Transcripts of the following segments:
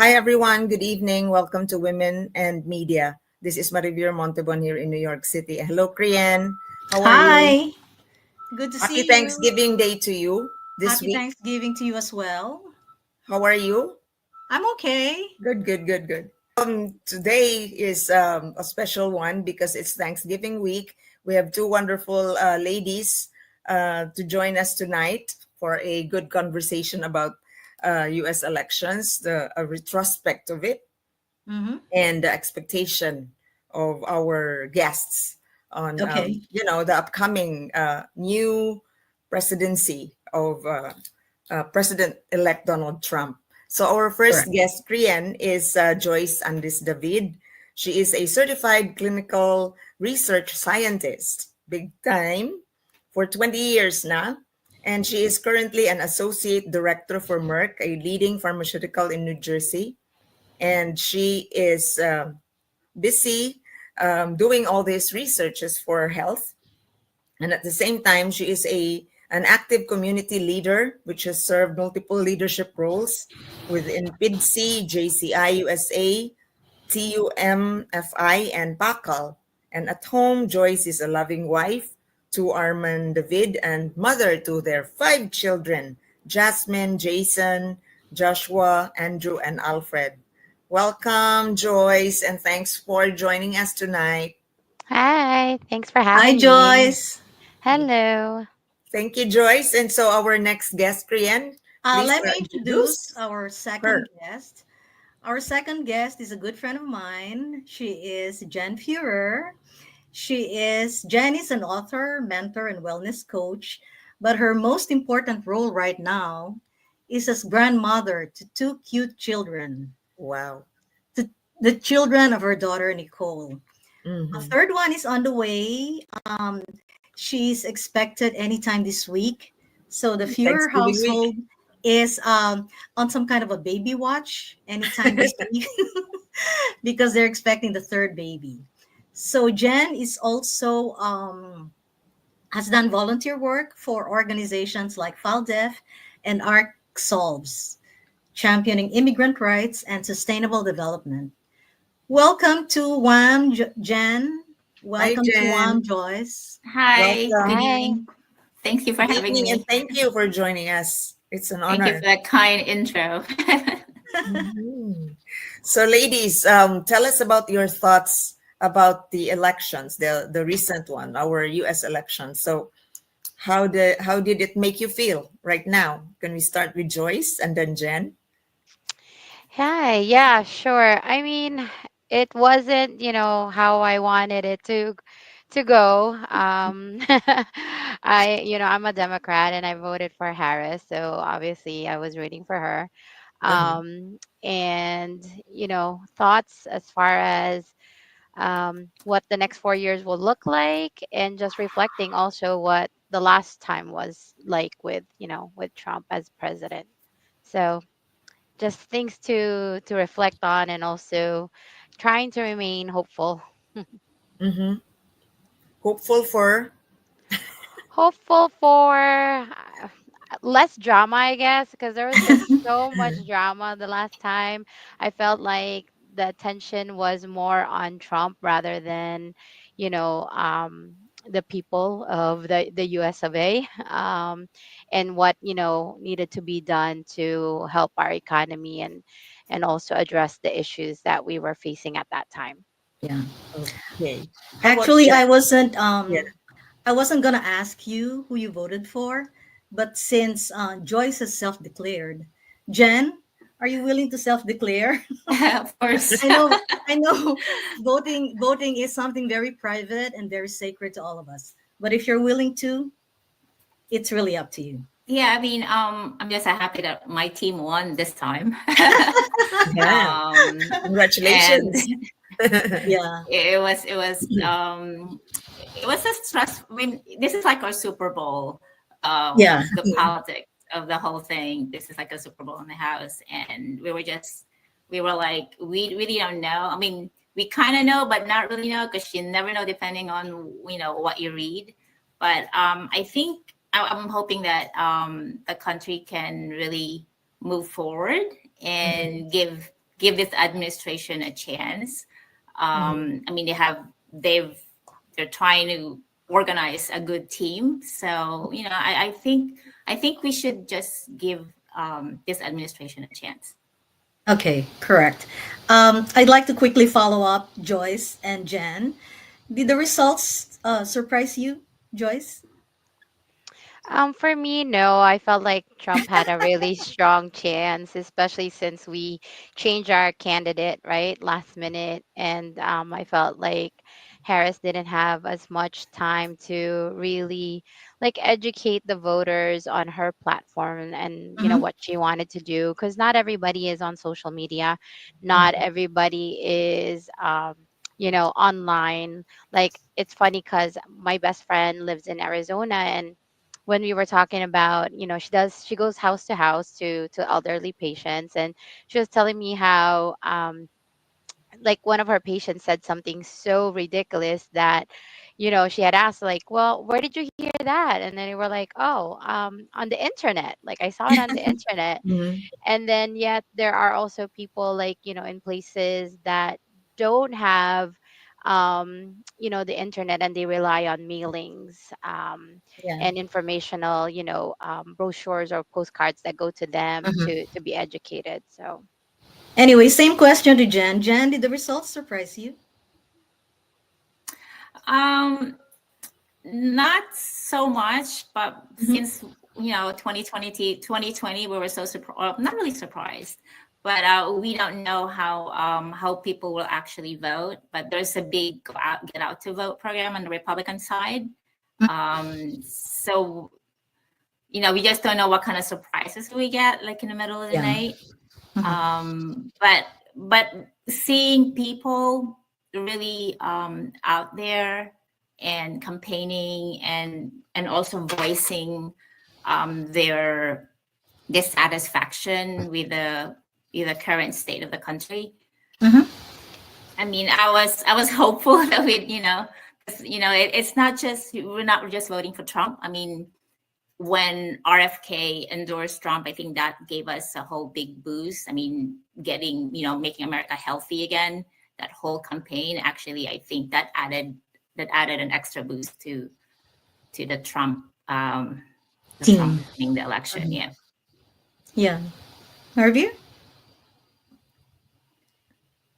Hi, everyone. Good evening. Welcome to Women and Media. This is Marivir Montebon here in New York City. Hello, Krian. How are you? Hi, good to Happy see you. Thanksgiving Day to you this Happy week. Thanksgiving to you as well. How are you? I'm okay. Good, good, good, good. Today is a special one because it's Thanksgiving week. We have two wonderful ladies to join us tonight for a good conversation about U.S. elections, a retrospect of it, Hmm. and the expectation of our guests on Okay. the upcoming new presidency of President-elect Donald Trump. So our first Correct. guest, Krian, is Joyce Andis David. She is a certified clinical research scientist, big time, for 20 years now. And she is currently an associate director for Merck, a leading pharmaceutical in New Jersey, and she is busy doing all these researches for health. And at the same time, she is an active community leader, which has served multiple leadership roles within PIDC, JCI USA, TUMFI, and PACAL. And at home, Joyce is a loving wife to Armand David and mother to their 5 children, Jasmine, Jason, Joshua, Andrew, and Alfred. Welcome, Joyce, and thanks for joining us tonight. Hi, thanks for Hi, having me. Joyce. Hello. Thank you, Joyce. And so our next guest, Krian, please Let me introduce introduce our her. second guest. Our second guest is a good friend of mine. She is Jen Fuhrer. Jen is an author, mentor, and wellness coach, but her most important role right now is as grandmother to two cute children, Wow. to the children of her daughter Nicole. A Mm-hmm. third one is on the way. She's expected anytime this week. So the Fuhrer Thanksgiving week. household is on some kind of a baby watch anytime this week because they're expecting the third baby. So Jen is also has done volunteer work for organizations like FALDEF and ARC Solves, championing immigrant rights and sustainable development. Welcome to Jen. Hi, Welcome to Jen. Joyce. Hi, good Welcome. Hi. evening. Thank you for Good having evening, and me. thank you for joining us. It's an Thank you for honor. that kind intro. Mhm. So, ladies, tell us about your thoughts about the elections, the recent one, our U.S. election. So, how did it make you feel right now? Can we start with Joyce and then Jen? Hi. Yeah, sure. I mean, it wasn't, how I wanted it to go. I'm a Democrat and I voted for Harris, so obviously I was rooting for her. Uh-huh. And, thoughts as far as what the next 4 years will look like, and just reflecting also what the last time was like with Trump as president. So just things to reflect on, and also trying to remain hopeful. Mm-hmm. Hopeful for. Hopeful for less drama, I guess, because there was just so much drama the last time. I felt like the attention was more on Trump rather than, you know, um, the people of the US of A, and what, needed to be done to help our economy, and also address the issues that we were facing at that time. Yeah. Okay. How about Actually, Jen? Yeah. I wasn't gonna ask you who you voted for, but since Joyce has self-declared, Jen, are you willing to self-declare? Of course. I know, I know, voting is something very private and very sacred to all of us. But if you're willing to, it's really up to you. Yeah, I mean, I'm just happy that my team won this time. Yeah. um, and Congratulations. Yeah. it was a stress. I mean, this is like our Super Bowl. Yeah. The politics of the whole thing. This is like a Super Bowl in the house, and we were like, we really don't know. I mean, we kind of know, but not really know because you never know depending on what you read. But I think I'm hoping that the country can really move forward Mhm. and give give this administration a chance. Mhm. I mean, they're trying to organize a good team. So I think we should just give this administration a chance. Okay, correct. I'd like to quickly follow up, Joyce and Jan. Did the results surprise you, Joyce? For me, no. I felt like Trump had a really strong chance, especially since we changed our candidate, right, last minute. And I felt like Harris didn't have as much time to really like educate the voters on her platform and Mm-hmm. what she wanted to do. Because not everybody is on social media, not Mm-hmm. everybody is online. Like it's funny because my best friend lives in Arizona, and when we were talking about, she goes house to house to elderly patients, and she was telling me how like one of her patients said something so ridiculous that she had asked, like, well, where did you hear that? And then they were like, oh, on the internet, like I saw it on the internet. Mhm. And then yet there are also people, like, in places that don't have the internet, and they rely on mailings, Yeah. and informational, brochures or postcards that go to them Mm-hmm. to be educated. So Anyway, same question to Jan. Jan, did the results surprise you? Um, Not so much, but Mm-hmm. since 2020, we were so surprised, not really surprised, but we don't know how people will actually vote. But there's a big get out to vote program on the Republican side. So we just don't know what kind of surprises we get, like in the middle of the Yeah. night. Mm-hmm. But seeing people really out there and campaigning and also voicing their dissatisfaction with the current state of the country. Mm-hmm. I mean, I was hopeful that we'd 'cause, it's not just, we're not just voting for Trump. I mean, when RFK endorsed Trump, I think that gave us a whole big boost. I mean, making America healthy again, that whole campaign, actually, I think that added an extra boost to the Trump Team. winning the election. Mhm. Yeah. Yeah. Marivir?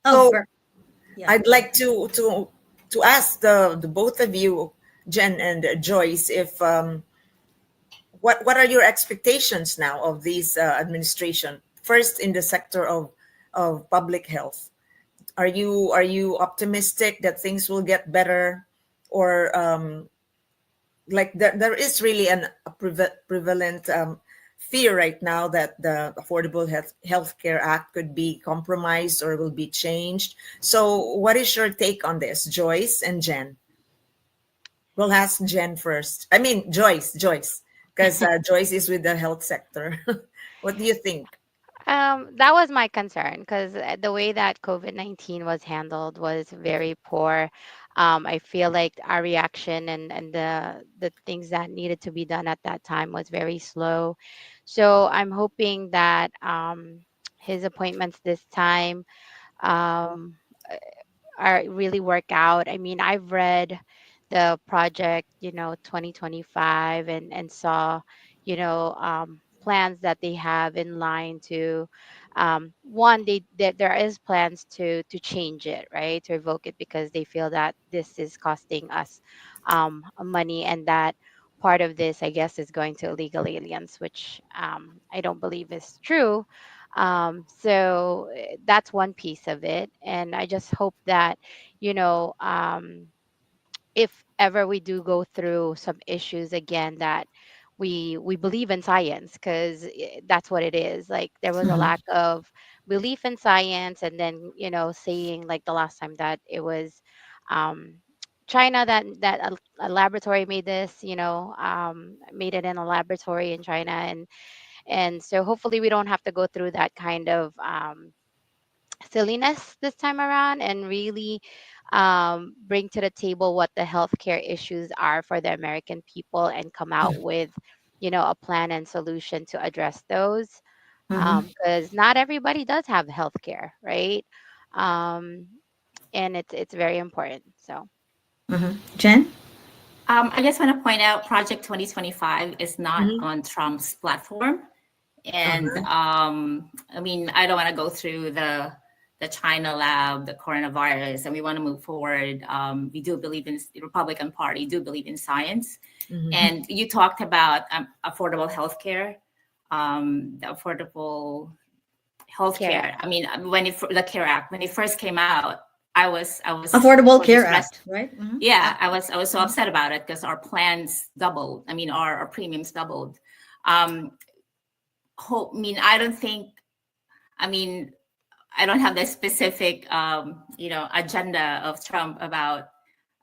Oh, So yeah. I'd like to ask the both of you, Jen and Joyce, if what are your expectations now of this administration? First, in the sector of public health, are you optimistic that things will get better, or like there is really prevalent fear right now that the Affordable Health Care Act could be compromised or will be changed. So, what is your take on this, Joyce and Jen? We'll ask Jen first. I mean, Joyce, because Joyce is with the health sector. What do you think? that was my concern, because the way that COVID-19 was handled was very poor. I feel like our reaction and the things that needed to be done at that time was very slow. So I'm hoping that his appointments this time um, are really work out. I mean, I've read the project, 2025, and saw, plans that they have in line to, one, there is plans to change it, right, to revoke it, because they feel that this is costing us money, and that part of this, I guess, is going to illegal aliens, which I don't believe is true. So that's one piece of it. And I just hope that, you know, if ever we do go through some issues again, that we believe in science, because that's what it is. Like there was a Mm-hmm. lack of belief in science, and then saying, like, the last time that it was um China, that a laboratory made this, made it in a laboratory in China. And so hopefully we don't have to go through that kind of silliness this time around, and really bring to the table what the healthcare issues are for the American people, and come out with a plan and solution to address those. Mm-hmm. because not everybody does have health care, right? Um, and it's very important. So Mm-hmm. Jen? I just want to point out Project 2025 is not Mhm. on Trump's platform. And Uh-huh. I mean, I don't want to go through the China lab, the coronavirus, and we want to move forward. We do believe in the Republican Party, do believe in science. Mhm. And you talked about affordable healthcare, the affordable care. healthcare. I mean, when the CARE Act, when it first came out, I was Affordable for Care this rest. Act, right? Mm-hmm. Yeah, I was so upset about it because our plans doubled. I mean, our premiums doubled. Um, I mean, I don't think. I mean, I don't have the specific, agenda of Trump about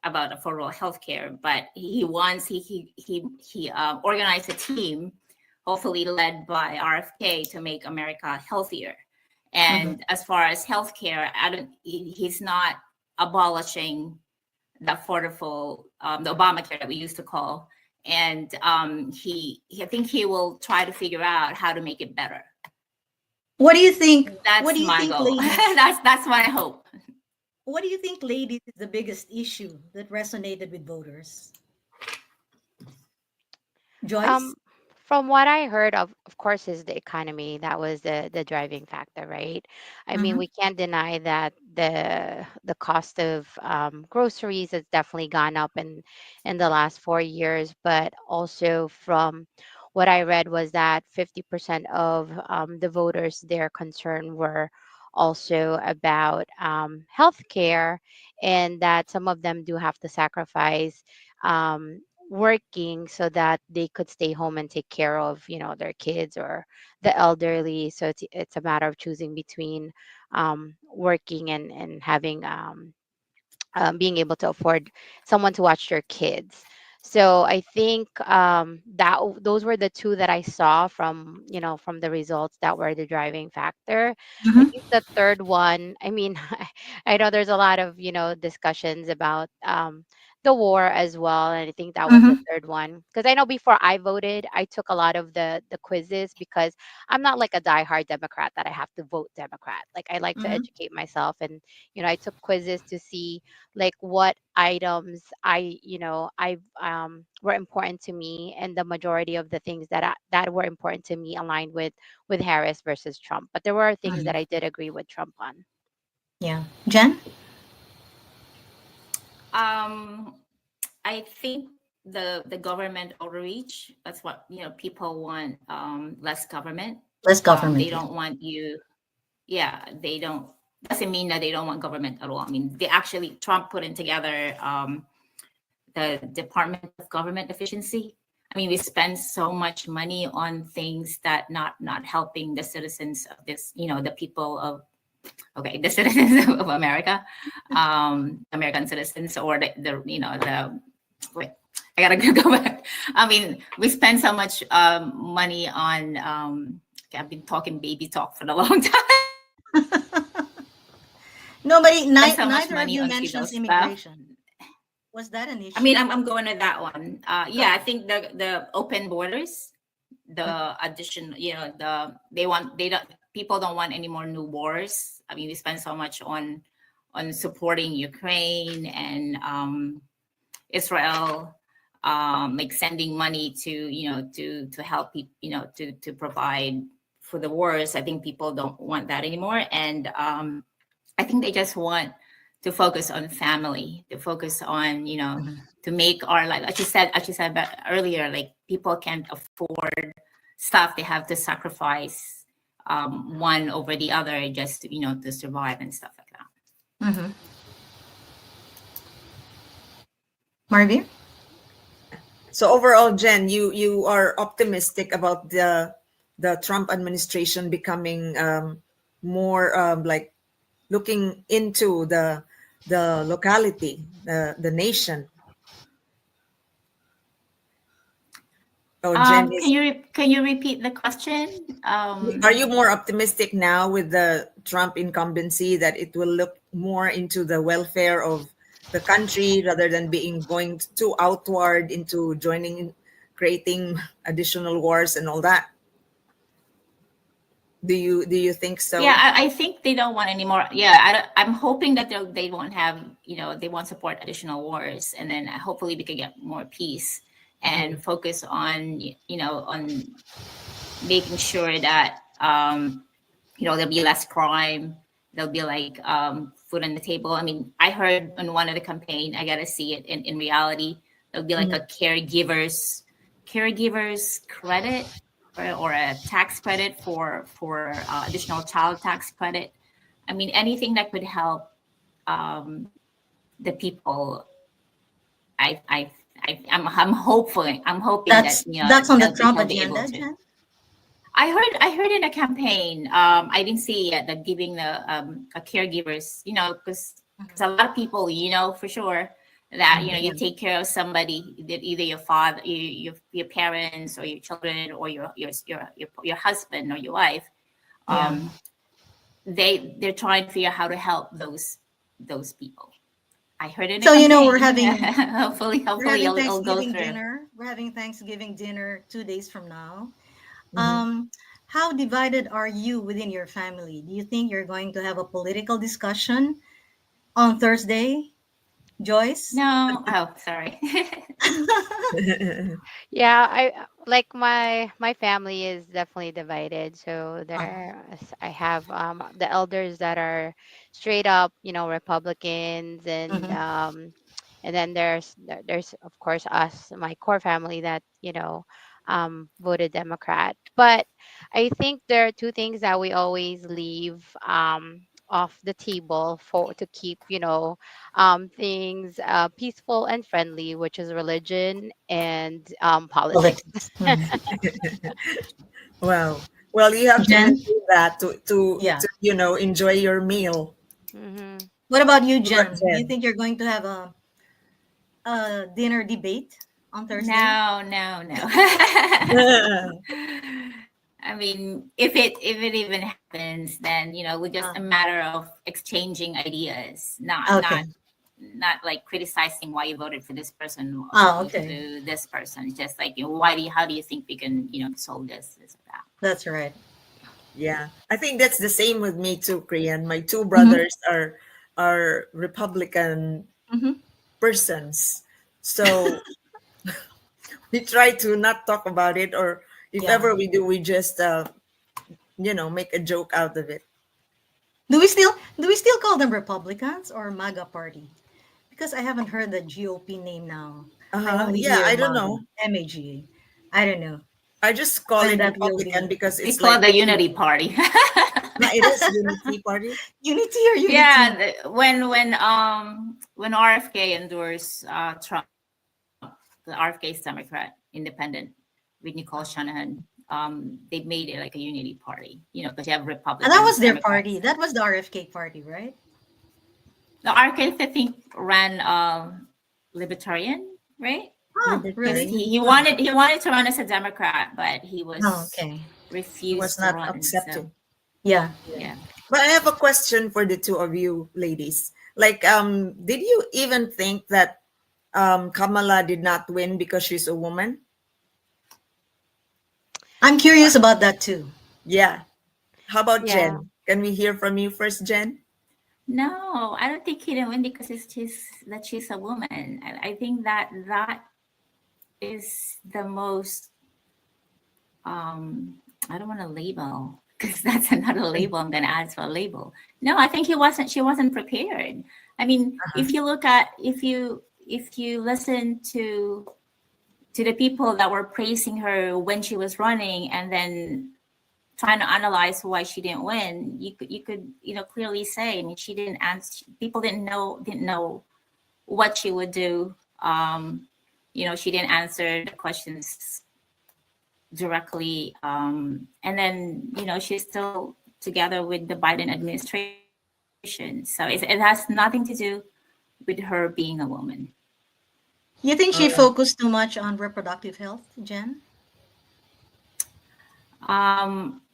affordable healthcare, but he wants he organized a team, hopefully led by RFK, to make America healthier. Mm-hmm. And as far as healthcare, he's not abolishing the affordable, the Obamacare that we used to call, and I think he will try to figure out how to make it better. What do you think? What That's do you my think, goal. ladies? That's my hope. What do you think, ladies, is the biggest issue that resonated with voters? Joyce? Um, from what I heard of course, is the economy. That was the driving factor, right? I mean, Mm-hmm. we can't deny that the cost of groceries has definitely gone up in the last 4 years. But also, from what I read, was that 50% of the voters, their concern were also about healthcare, and that some of them do have to sacrifice um, working so that they could stay home and take care of their kids or the elderly. So it's a matter of choosing between working and having being able to afford someone to watch your kids. So I think those were the two that I saw from from the results that were the driving factor. I Mm-hmm. think the third one, I mean, I know there's a lot of discussions about the war as well, and I think that was the Mm-hmm. third one, because I know before I voted, I took a lot of the quizzes, because I'm not like a diehard Democrat that I have to vote Democrat. Like, I like to Mm-hmm. educate myself, and I took quizzes to see like what items I were important to me, and the majority of the things that were important to me aligned with Harris versus Trump. But there were things Mm-hmm. that I did agree with Trump on. Yeah. Jen? Um, I think the government overreach. That's what people want. Less government. Less They government. Yeah. don't want you. Yeah, they don't. Doesn't mean that they don't want government at all. I mean, they actually Trump putting together the Department of Government Efficiency. I mean, we spend so much money on things that not helping the citizens of this, the people of the citizens of America, American citizens, or the wait, I gotta go back. I mean, we spend so much money on. Okay, I've been talking baby talk for a long time. Nobody, We spend so much neither of money you on civil mentions stuff. immigration. Was that an I mean, issue? I'm going with that one. Yeah, I Okay. think the open borders, the addition, they don't people don't want any more new wars. I mean, we spend so much on supporting Ukraine and Israel, like sending money to to help people, to provide for the wars. I think people don't want that anymore, and I think they just want to focus on family, to focus on Mhm. to make our life. As you said about earlier, like people can't afford stuff; they have to sacrifice one over the other just to, to survive and stuff like that. Mhm. Marivir? So overall, Jen, you are optimistic about the Trump administration becoming more like looking into the locality, the nation. Oh, Jen Can is. you repeat the question? Are you more optimistic now with the Trump incumbency that it will look more into the welfare of the country rather than being going too outward into joining, creating additional wars and all that? Do you think Yeah, so? I think they don't want any more. Yeah, I'm hoping that they won't have, they won't support additional wars, and then hopefully we could get more peace and focus on, on making sure that, there'll be less crime. There'll be like food on the table. I mean, I heard on one of the campaign, I got to see it in reality. There'll be like a caregivers credit, or a tax credit for additional child tax credit. I mean, anything that could help the people. I'm hopeful. I'm hoping that That's on the Trump they'll be able agenda, to. Jen. I heard in a campaign. I didn't see yet that giving the caregivers, because a lot of people, for sure that you take care of somebody, that either your father, your parents, or your children, or your husband or your wife. Yeah. They're trying to figure out how to help those people. I heard in a So we're campaign. having we're Hopefully having it'll go Thanksgiving through. dinner. We're having Thanksgiving dinner 2 days from now. Mhm. How divided are you within your family? Do you think you're going to have a political discussion on Thursday, Joyce? No, oh, sorry. Yeah, I like my family is definitely divided. So I have the elders that are straight up, Republicans, Mhm. and then there's of course us, my core family that, voted Democrat. But I think there are two things that we always leave off the table for to keep, things peaceful and friendly, which is religion and politics. Politics. Mhm. Wow. Well, you have to Jen? maintain that Yeah. to enjoy your meal. Hmm. What about you, What about Jen? Do you Jen? think you're going to have a dinner debate on Thursday? No, no, no. I mean, if it even happens, then we're just a Ah, matter of exchanging ideas, not okay. not not like criticizing why you voted for this person Ah, opposed okay. to this person. It's just like, why how do you think we can solve this or that? That's right. Yeah, I think that's the same with me too, Korean. My two Mm-hmm. brothers are Republican Mm-hmm. persons, so we try to not talk about it, or if Yeah. ever we do, we just make a joke out of it. Do we still call them Republicans or MAGA party? Because I haven't heard the GOP name now. I only Yeah, hear I don't MAGA, know. MAGA. I don't know I just call when it that will Republican be. because We it's call it like the Unity Party. it is Unity Party. Unity or Yeah, Unity? when RFK endorsed Trump, the RFK is Democrat, independent, with Nicole Shanahan. They made it like a unity party, because you have And that was Republicans, their party. Democrats. That was the RFK party, right? The RFK, I think, ran libertarian, right? Oh, Because really? Libertarian. he wanted to run as a Democrat, but he Oh, was okay. He was refused to not run. So accepting. Yeah. Yeah. yeah. But I have a question for the two of you ladies. Like, did you even think that Kamala did not win because she's a woman? I'm curious about that too. Yeah. How about Yeah. Jen? Can we hear from you first, Jen? No, I don't think he didn't win because it's just that she's a woman. I think that is the most I don't want to label because that's another label I'm going to add to a label. No, I think she wasn't prepared. I mean, if you look at if you listen to the people that were praising her when she was running, and then trying to analyze why she didn't win, you could clearly say, I mean, she didn't answer. People didn't know what she would do. She didn't answer the questions directly. And then, she's still together with the Biden administration. So it has nothing to do with her being a woman. You think All she right. focused too much on reproductive health, Jen?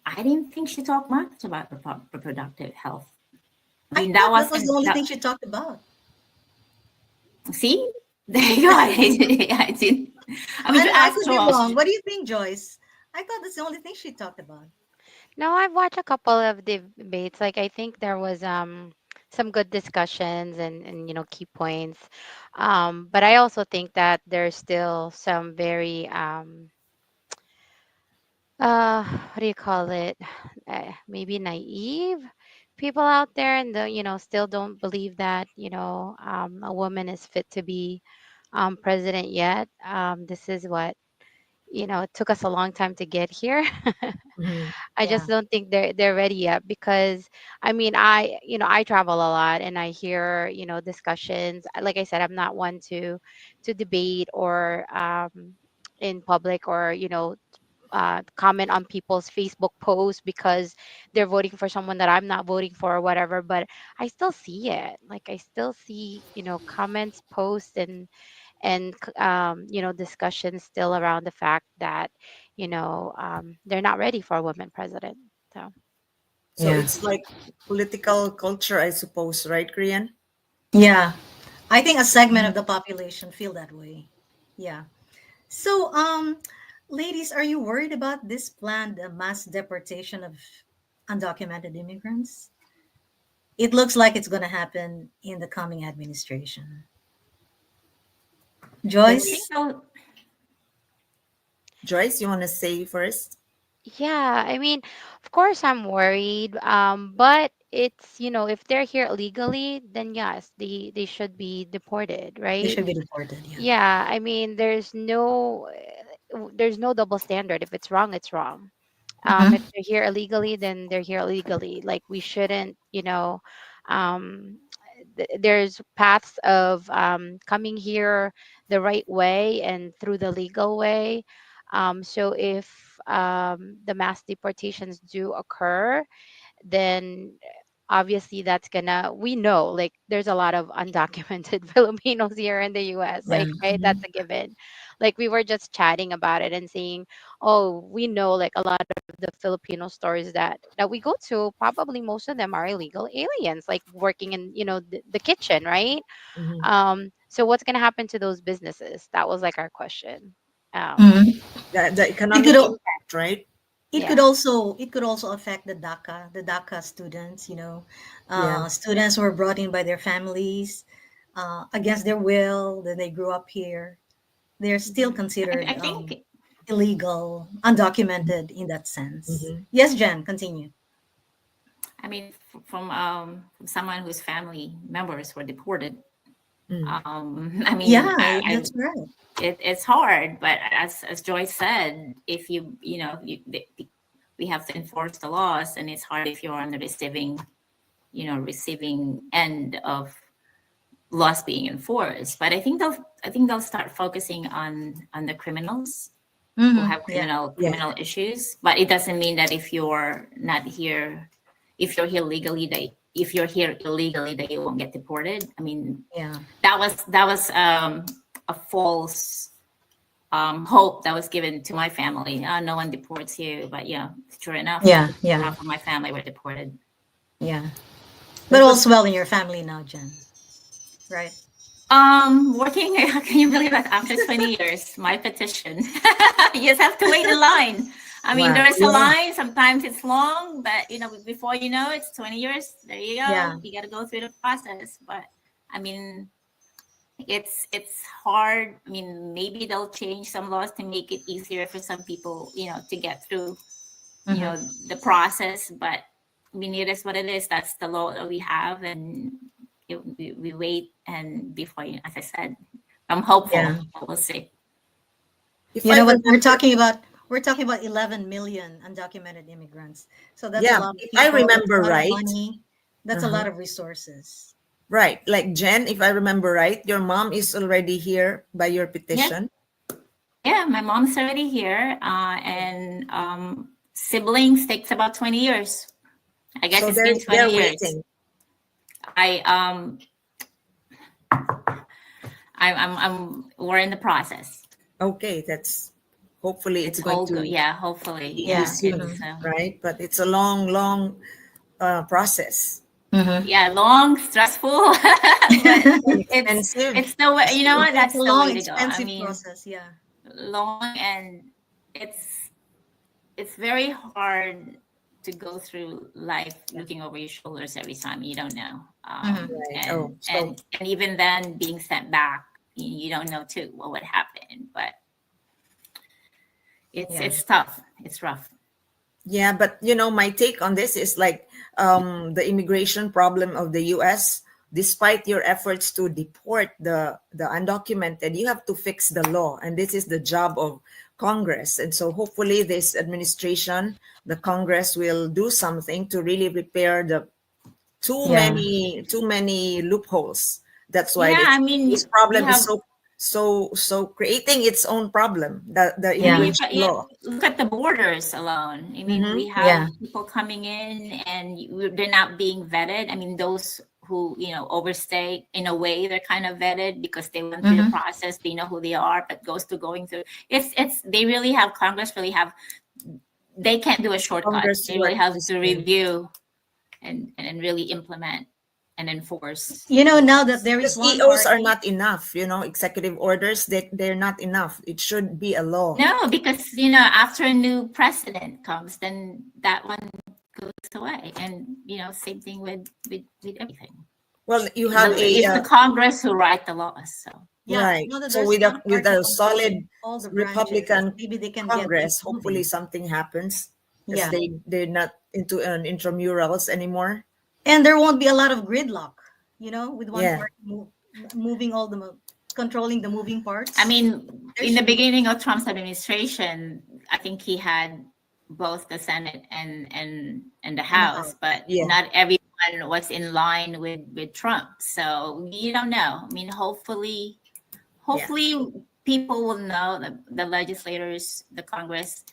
I didn't think she talked much about reproductive health. I I mean, that thought that was the wasn't only thing that. she talked about. See, there you go. I didn't. I mean, I to don't know. I ask could be Joel. wrong. What do you think, Joyce? I thought that's the only thing she talked about. No, I've watched a couple of debates. Like I think there was some good discussions and key points. But I also think that there's still some very what do you call it? Maybe naive people out there, and still don't believe that a woman is fit to be president yet. This is what it took us a long time to get here. Hmm. I Yeah. just don't think they're ready yet, because I mean I travel a lot and I hear discussions. Like I said, I'm not one to debate or in public, or comment on people's Facebook posts because they're voting for someone that I'm not voting for or whatever. But I still see it. Like I still see comments, posts, and discussions still around the fact that they're not ready for a woman president. So So Yeah. it's like political culture, I suppose, right, Korean? Yeah. I think a segment Mhm. of the population feel that way. Yeah. So, ladies, are you worried about this planned mass deportation of undocumented immigrants? It looks like it's going to happen in the coming administration. Can I you, think Joyce? Joyce, you want to say first? yeah, I mean, of course I'm worried. But it's if they're here illegally, then yes, they should be deported, They right? should be deported. Yeah. Yeah, I mean, there's no double standard. If it's wrong, it's wrong. If Hmm. they're here illegally, then they're here illegally. Like we shouldn't, um, there's paths of coming here the right way and through the legal way. So if the mass deportations do occur, then obviously that's gonna we know, like there's a lot of undocumented Filipinos here in the US, Yeah. like, right? Hmm. That's a given. Like we were just chatting about it and saying, oh, we know like a lot of the Filipino stores that we go to, probably most of them are illegal aliens, like working in the kitchen, right? Hmm. So what's gonna happen to those businesses? That was like our question. Hmm. The It could economic al- impact, right? Yeah. it could also affect the DACA students. Yeah. Students who were brought in by their families against their will. Then they grew up here. They're still Hmm. considered I think illegal, undocumented in that sense. Hmm. Yes, Jen, continue. I mean, from someone whose family members were deported. Mm. I mean, Yeah, I that's right. it's hard, but as Joyce said, if we have to enforce the laws, and it's hard if you're on the receiving end of laws being enforced. But I think they'll start focusing on the criminals who Mm-hmm. have Yeah, Yeah. criminal issues. But it doesn't mean that if you're not here, if you're here illegally, that you won't get deported. I mean, yeah, that was a false hope that was given to my family. No one deports you, but yeah, sure enough, yeah, yeah, half of my family were deported. yeah. But That was all's well in your family now, Jen. Right? Working, can you believe that after 20 years, my petition, you just have to wait in line. I mean, wow. there's a Yeah. line, sometimes it's long, but before you know it's 20 years, there you Yeah. go. You got to go through the process. But I mean, it's hard. I mean, maybe they'll change some laws to make it easier for some people, to get through, Mm-hmm. the process. But I mean, it is what it is. That's the law that we have, and we wait. And before as I said, I'm hopeful. Yeah. We'll see. If You I know what? We're remember, talking about we're talking about 11 million undocumented immigrants. So that's a yeah, lot of if I people. That's a remember lot of right, money. That's a uh-huh. lot of resources. Right. Like Jen, if I remember right, your mom is already here by your Yeah, petition. yeah. My mom's already here, and siblings takes about 20 years. I guess So it's they're been 20 they're years. waiting. I I'm we're in the process. Okay, that's hopefully it's It's going all good. to Yeah, hopefully. be Yeah. Yeah, soon, it's Mm-hmm. right? But it's a long, long process Mm-hmm. yeah, long, stressful, but and it's expensive. it's the way. You know what? It's a That's the long, way to go. I expensive mean, process. Yeah. long, and it's very hard to go through life looking over your shoulders every time. You don't know, Mhm. Right. and Oh, so and even then, being sent back, you don't know too what would happen. But Yeah. it's tough. It's rough. yeah, but my take on this is like the immigration problem of the US. Despite your efforts to deport the undocumented, you have to fix the law, and this is the job of Congress. And so, hopefully, this administration, the Congress, will do something to really repair the Yeah. too many loopholes. That's why Yeah, I this mean, we problem is have. so creating its own problem. The I mean, Yeah. immigration yeah, law. look at the borders alone. I mean, we Mm-hmm. have Yeah. people coming in and they're not being vetted. I mean, those who, overstay, in a way, they're kind of vetted because they went through the Mhm. process, they know who they are, but goes to going through. They really have, Congress really have, they can't do a shortcut. Congress They really work have is to review and really implement and enforce. Now that there is because one EOs are party. not enough. Executive orders, they're not enough. It should be a law. No, because after a new president comes, then that one goes away, and same thing with everything. Well, you have a It's the Congress who write the laws. So Yeah, right. now that So there's with one party a solid controlling all the branches, Republican maybe they can get things Congress, hopefully moving. something happens because Yeah. they're not into an intramurals anymore. And there won't be a lot of gridlock, with one Yeah. party moving all controlling the moving I parts. mean, There in the should be. beginning of Trump's administration, I think he had both the Senate and the In the House, house. but Yeah. not everyone was in line with Trump. So you don't know. I mean, Yeah. hopefully people will know, the legislators, the Congress,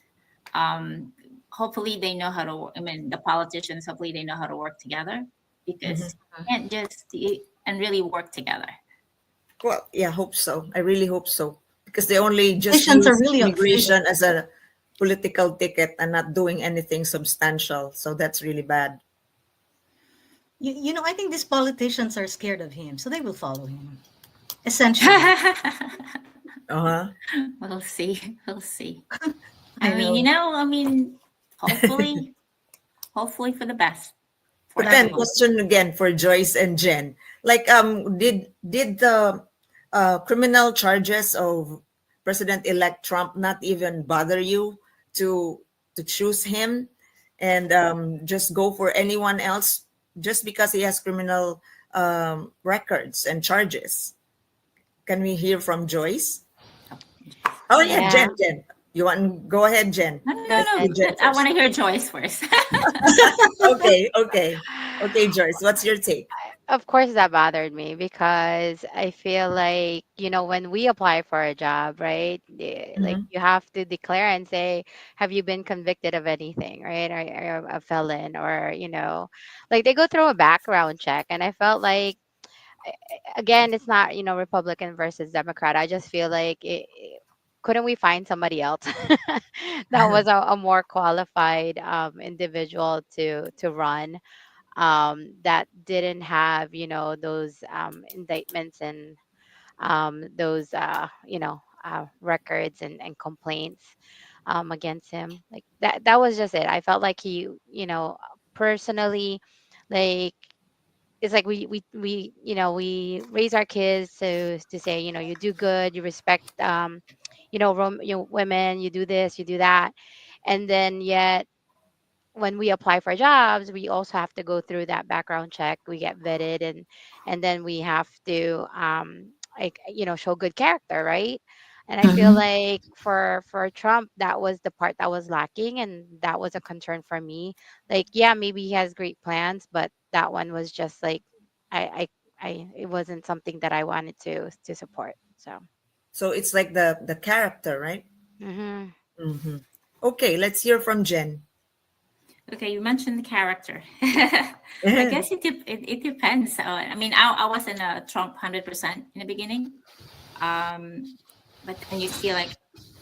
hopefully they know how to, I mean, the politicians, hopefully they know how to work together, Mm-hmm. because you can't just and really work together. Well, yeah, hope so. I really hope so because they only just Politicians are use really afraid of immigration as a political ticket and not doing anything substantial. So that's really bad. I think these politicians are scared of him, so they will follow him. Essentially. Uh-huh. We'll see. We'll see. I I mean, know. hopefully, hopefully for the best for But then everyone. Absolutely. question again for Joyce and Jen. Like did the criminal charges of President-elect Trump not even bother you to choose him and just go for anyone else just because he has criminal records and charges? Can we hear from Joyce? Oh yeah, Yeah. Jen. You want go ahead, Jen. No, Let's I, do no. Jen I want first. to hear Joyce first. Okay, Joyce. What's your take? of course, that bothered me because I feel like, when we apply for a job, right? Like Mm-hmm. you have to declare and say, have you been convicted of anything, right? Are you a felon or, like they go through a background check. And I felt like, again, it's not, Republican versus Democrat. I just feel like couldn't we find somebody else that was a more qualified individual to run, that didn't have those indictments and those records and complaints against him. Like that was just it. I felt like he, personally, like it's like we raise our kids to say, you do good, you respect women, you do this, you do that, and then yet when we apply for jobs, we also have to go through that background check. We get vetted, and then we have to like show good character, right? And I feel Mhm. like for Trump, that was the part that was lacking, and that was a concern for me. Like, yeah, maybe he has great plans, but that one was just like I it wasn't something that I wanted to support. So, So it's like the character, right? hmm Mm-hmm. Okay, let's hear from Jen. Okay, you mentioned the character. I guess it depends. I mean, I wasn't a Trump 100% in the beginning, but then you see like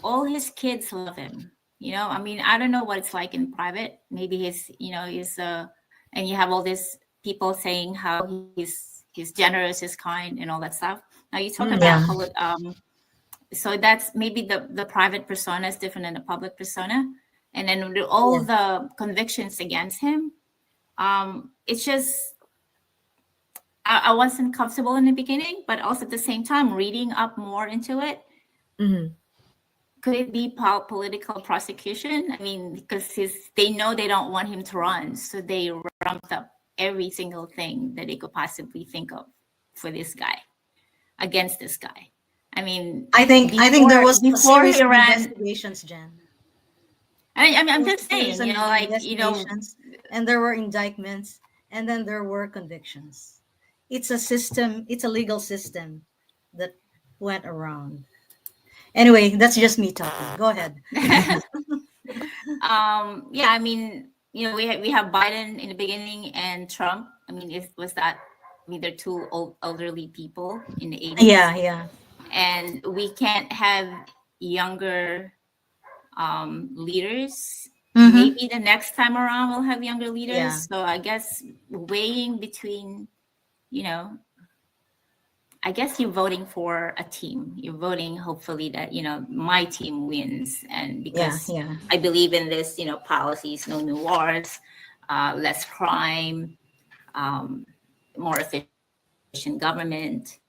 all his kids love him. I mean, I don't know what it's like in private. Maybe he's and you have all these people saying how he's generous, he's kind, and all that stuff. Now you talk Mm. Yeah. about so that's maybe the private persona is different than the public persona. and then with all Yeah. the convictions against him, it's just I wasn't comfortable in the beginning, but also at the same time, reading up more into it, Hmm. could it be political prosecution? I mean, because they know they don't want him to run, so they ramped up every single thing that they could possibly think of for this guy, against this guy. I mean, I think there was a before series he of ran, investigations, Jen. I'm There was a just series saying, of like, investigations, and there were indictments, and then there were convictions. It's a system. It's a legal system that went around. Anyway, that's just me talking. Go ahead. yeah, I mean, we have Biden in the beginning and Trump. I mean, it was that. I mean, they're two elderly people in the 80s, Yeah, yeah. and we can't have younger leaders. Mm-hmm. Maybe the next time around we'll have younger Yeah. leaders. So I guess weighing between, you know, I guess you're voting for a team. You're voting hopefully that, my team wins. And Yeah, because yeah. I believe in this, policies, no new wars, less crime, um, more efficient government.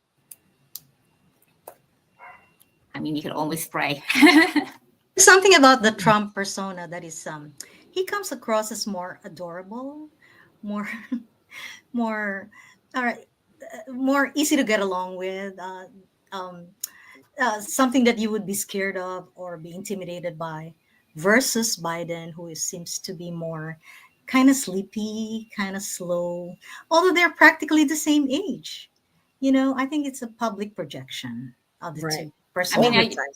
I mean, you could always pray. There's something about the Trump persona that is he comes across as more adorable, more more all right, more easy to get along with. Um, Something that you would be scared of or be intimidated by, versus Biden, who seems to be more kind of sleepy, kind of slow, although they're practically the same age. I think it's a public projection of the Right. two, I All mean, the personality. time.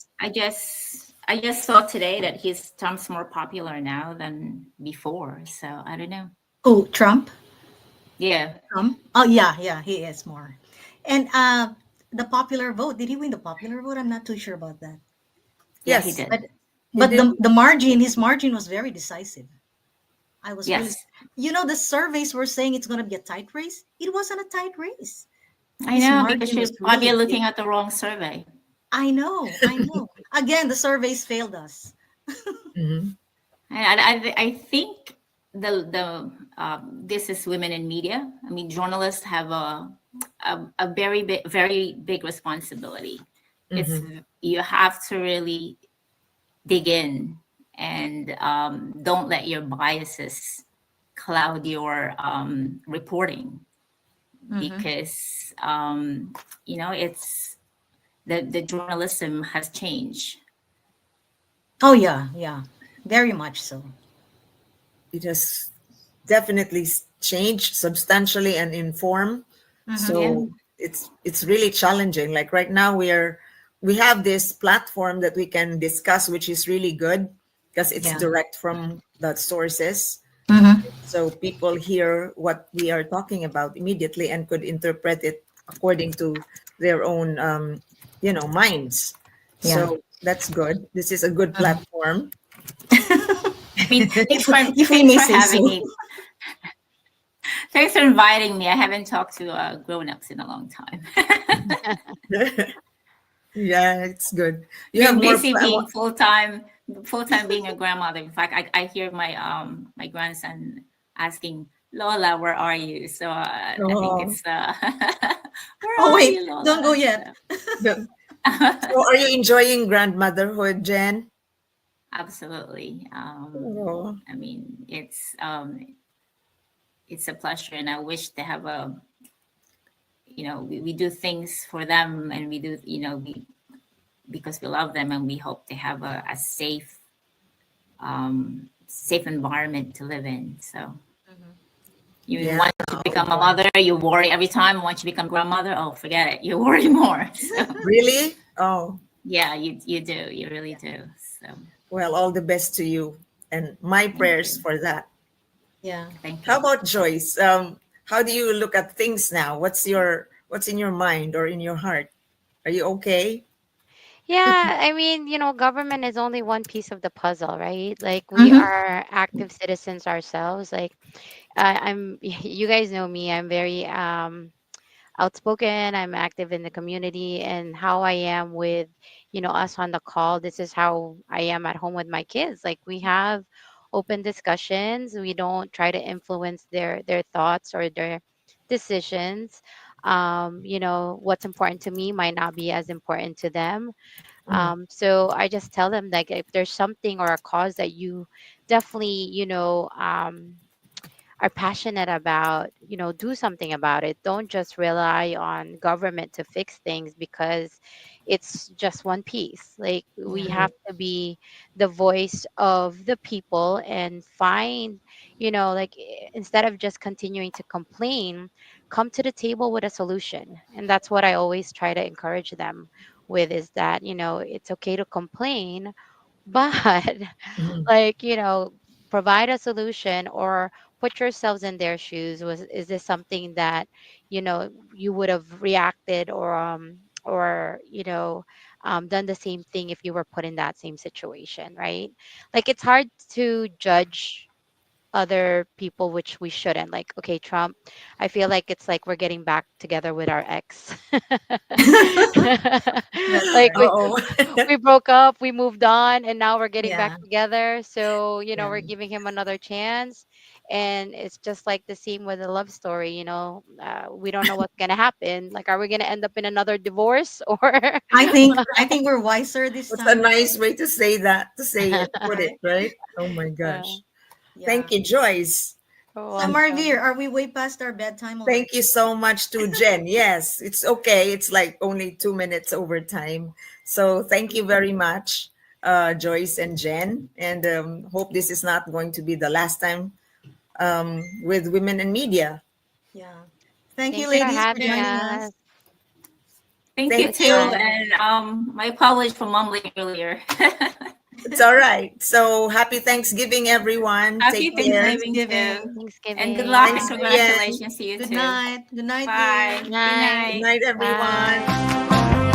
I just saw today that his Trump's more popular now than before. So I don't know. Oh, Trump. Yeah, Oh yeah, yeah, he is more. And the popular vote, did he win the popular vote? I'm not too sure about that. yeah, he Yes, did. But he but did. the margin, his margin was very decisive. I was really, Yes, the surveys were saying it's going to be a tight race. It wasn't a tight race. I His know because margin you're was probably really looking big. at the wrong survey. I know, I know. Again, the surveys failed us. Hmm. I think this is women in media. I mean, journalists have a very big responsibility. It's Hmm. You have to really dig in and don't let your biases cloud your reporting Hmm. because it's the journalism has changed. Oh yeah, yeah, very much so. It has definitely changed substantially and in form. Hmm. Yeah. So it's really challenging. Like right now, we have this platform that we can discuss, which is really good because it's Yeah. direct from the sources. Hmm. So people hear what we are talking about immediately and could interpret it according to their own, minds. Yeah. So that's good. This is a good Mhm. platform. I mean, thanks if, for if we thanks may for say having so. me. Thanks for inviting me. I haven't talked to grown-ups in a long time. Yeah, it's good. You have Been more. busy being full time being a grandmother. In fact, I hear my grandson asking, Lola, where are you? So I think Oh, it's where Oh are wait, you, don't go Lola? yet. the- so are you enjoying grandmotherhood, Jen? Absolutely. Oh, I mean, it's a pleasure, and I wish they have we do things for them, and we do, because we love them, and we hope they have a safe environment to live in. So Mhm. you yeah. want to Oh become a boy. mother, you worry every time. Once you become grandmother, oh, forget it, you worry more. So Really? Oh, yeah, you do, you really do. So well, all the best to you, and my thank prayers you, for that. Yeah. thank How you. about Joyce? How do you look at things now? What's in your mind or in your heart? Are you okay? Yeah, I mean, government is only one piece of the puzzle, right? Like we Hmm. are active citizens ourselves. Like you guys know me. I'm very outspoken. I'm active in the community, and how I am with, us on the call. This is how I am at home with my kids. Like we have open discussions. We don't try to influence their thoughts or their decisions. What's important to me might not be as important to them. Mm, So I just tell them, like, if there's something or a cause that you definitely, are passionate about, do something about it. Don't just rely on government to fix things because it's just one piece. Like, we Yeah. mm, have to be the voice of the people and find, like, instead of just continuing to complain, come to the table with a solution. And that's what I always try to encourage them with, is that, it's okay to complain, but mm, like, provide a solution, or put yourselves in their shoes. Is this something that, you would have reacted, or done the same thing if you were put in that same situation, right? Like, it's hard to judge other people, which we shouldn't. Like, okay, Trump, I feel like it's like we're getting back together with our ex. That's Like, right. oh. we broke up, we moved on, and now we're getting back Yeah. together. So, Yeah. we're giving him another chance. And it's just like the same with a love story, we don't know what's going to happen. Like, are we going to end up in another divorce, or I think we're wiser this That's a time nice around, way to say that, to say it, put it, right? right? Oh my uh, gosh. Yeah. Thank you, Joyce. So welcome. Marivir, are we way past our bedtime Thank already? you so much to Jen. Yes, it's okay. It's like only 2 minutes over time. So thank you very much, Joyce and Jen. And hope this is not going to be the last time with Women in Media. Yeah. Thank you, Thank you for ladies, for having joining us. us. Thank It you Thank was too, you. fun. and my apologies for mumbling earlier. It's all right. So happy Thanksgiving, everyone. Happy Take Happy care. Thanksgiving too, Thanksgiving. and good luck and Thanks, Thanksgiving. Ian. congratulations to you Good too. night. Good night, Bye. dear. Good Night. Good night. night, everyone. Bye.